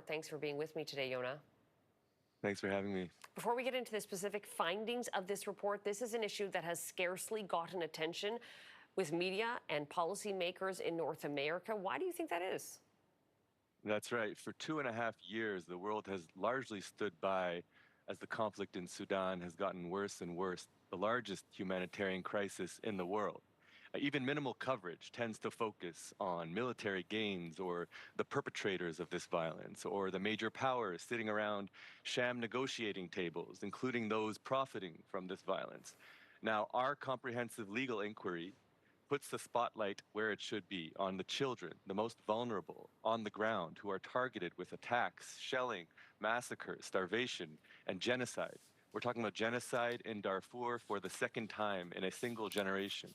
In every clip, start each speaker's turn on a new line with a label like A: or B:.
A: Thanks for being with me today, Yonah.
B: Thanks for having me.
A: Before we get into the specific findings of this report, this is an issue that has scarcely gotten attention with media and policymakers in North America. Why do you think that is?
B: That's right. For 2.5 years, the world has largely stood by as the conflict in Sudan has gotten worse and worse, the largest humanitarian crisis in the world. Even minimal coverage tends to focus on military gains or the perpetrators of this violence or the major powers sitting around sham negotiating tables, including those profiting from this violence. Now, our comprehensive legal inquiry puts the spotlight where it should be, on the children, the most vulnerable, on the ground, who are targeted with attacks, shelling, massacres, starvation, and genocide. We're talking about genocide in Darfur for the second time in a single generation.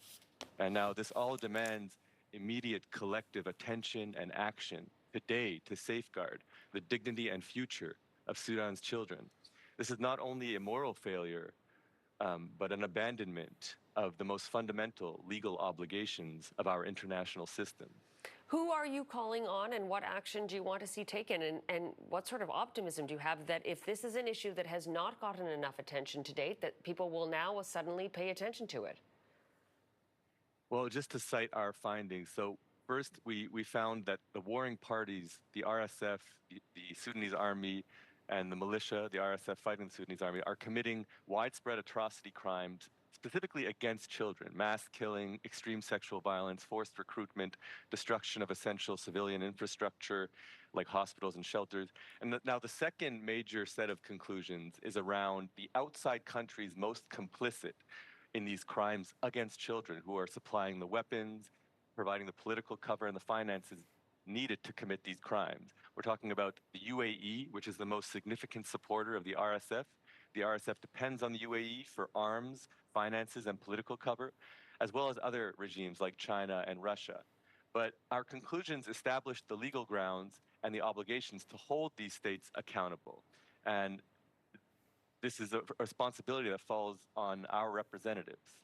B: And now this all demands immediate collective attention and action today to safeguard the dignity and future of Sudan's children. This is not only a moral failure, but an abandonment of the most fundamental legal obligations of our international system.
A: Who are you calling on, and what action do you want to see taken? And what sort of optimism do you have that if this is an issue that has not gotten enough attention to date, that people will now suddenly pay attention to it?
B: Well, just to cite our findings, so first we found that the warring parties, the RSF, the Sudanese army, and the militia, the RSF fighting the Sudanese army, are committing widespread atrocity crimes specifically against children: mass killing, extreme sexual violence, forced recruitment, destruction of essential civilian infrastructure like hospitals and shelters. And now the second major set of conclusions is around the outside countries most complicit in these crimes against children, who are supplying the weapons, providing the political cover and the finances needed to commit these crimes. We're talking about the UAE, which is the most significant supporter of the RSF. The RSF depends on the UAE for arms, finances, and political cover, as well as other regimes like China and Russia. But our conclusions established the legal grounds and the obligations to hold these states accountable. And this is a responsibility that falls on our representatives.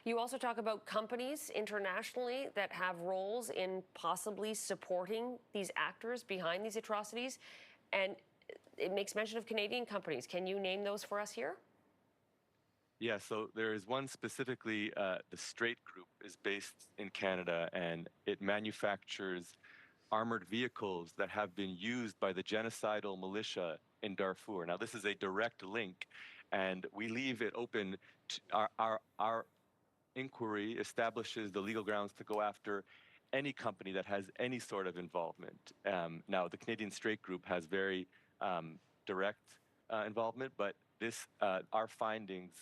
A: You also talk about companies internationally that have roles in possibly supporting these actors behind these atrocities, and it makes mention of Canadian companies. Can you name those for us here?
B: Yeah, so there is one specifically, the Strait Group is based in Canada, and it manufactures armored vehicles that have been used by the genocidal militia in Darfur. Now, this is a direct link, and we leave it open to our inquiry establishes the legal grounds to go after any company that has any sort of involvement. Now, the Canadian Strait Group has very direct involvement, but our findings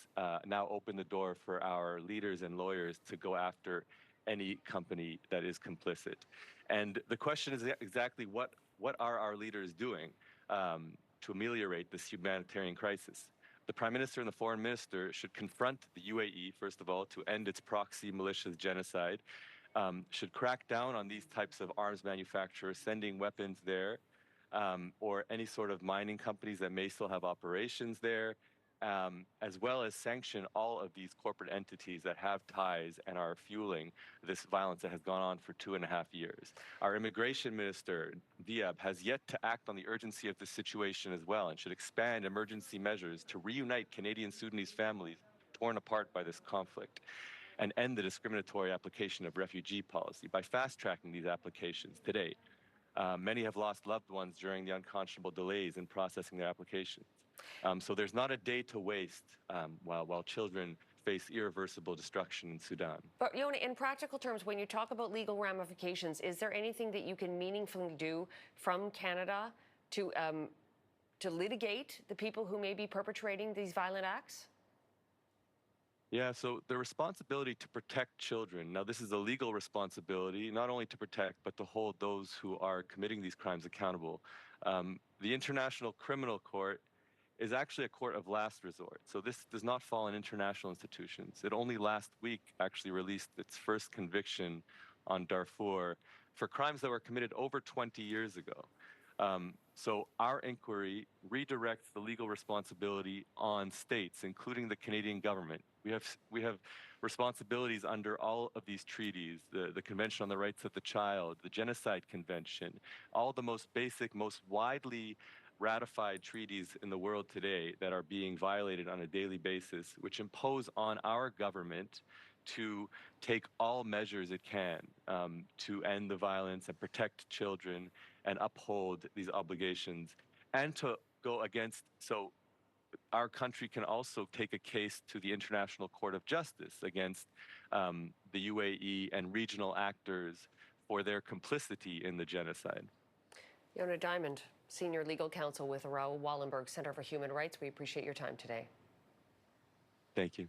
B: now open the door for our leaders and lawyers to go after any company that is complicit. And the question is exactly what are our leaders doing to ameliorate this humanitarian crisis? The Prime Minister and the Foreign Minister should confront the UAE, first of all, to end its proxy militia's genocide, should crack down on these types of arms manufacturers sending weapons there, or any sort of mining companies that may still have operations there, as well as sanction all of these corporate entities that have ties and are fueling this violence that has gone on for 2.5 years. Our immigration minister, Diab, has yet to act on the urgency of the situation as well, and should expand emergency measures to reunite Canadian Sudanese families torn apart by this conflict, and end the discriminatory application of refugee policy by fast-tracking these applications today. Many have lost loved ones during the unconscionable delays in processing their applications. So there's not a day to waste while children face irreversible destruction in Sudan.
A: But, Yonah, in practical terms, when you talk about legal ramifications, is there anything that you can meaningfully do from Canada to litigate the people who may be perpetrating these violent acts?
B: Yeah, so the responsibility to protect children, now this is a legal responsibility, not only to protect, but to hold those who are committing these crimes accountable. The International Criminal Court is actually a court of last resort. So this does not fall in international institutions. It only last week actually released its first conviction on Darfur for crimes that were committed over 20 years ago. So our inquiry redirects the legal responsibility on states, including the Canadian government. We have responsibilities under all of these treaties, the Convention on the Rights of the Child, the Genocide Convention, all the most basic, most widely ratified treaties in the world today that are being violated on a daily basis, which impose on our government to take all measures it can to end the violence and protect children and uphold these obligations, and to go against. So our country can also take a case to the International Court of Justice against the UAE and regional actors for their complicity in the genocide.
A: Yonah Diamond, Senior Legal Counsel with Raoul Wallenberg Center for Human Rights. We appreciate your time today.
B: Thank you.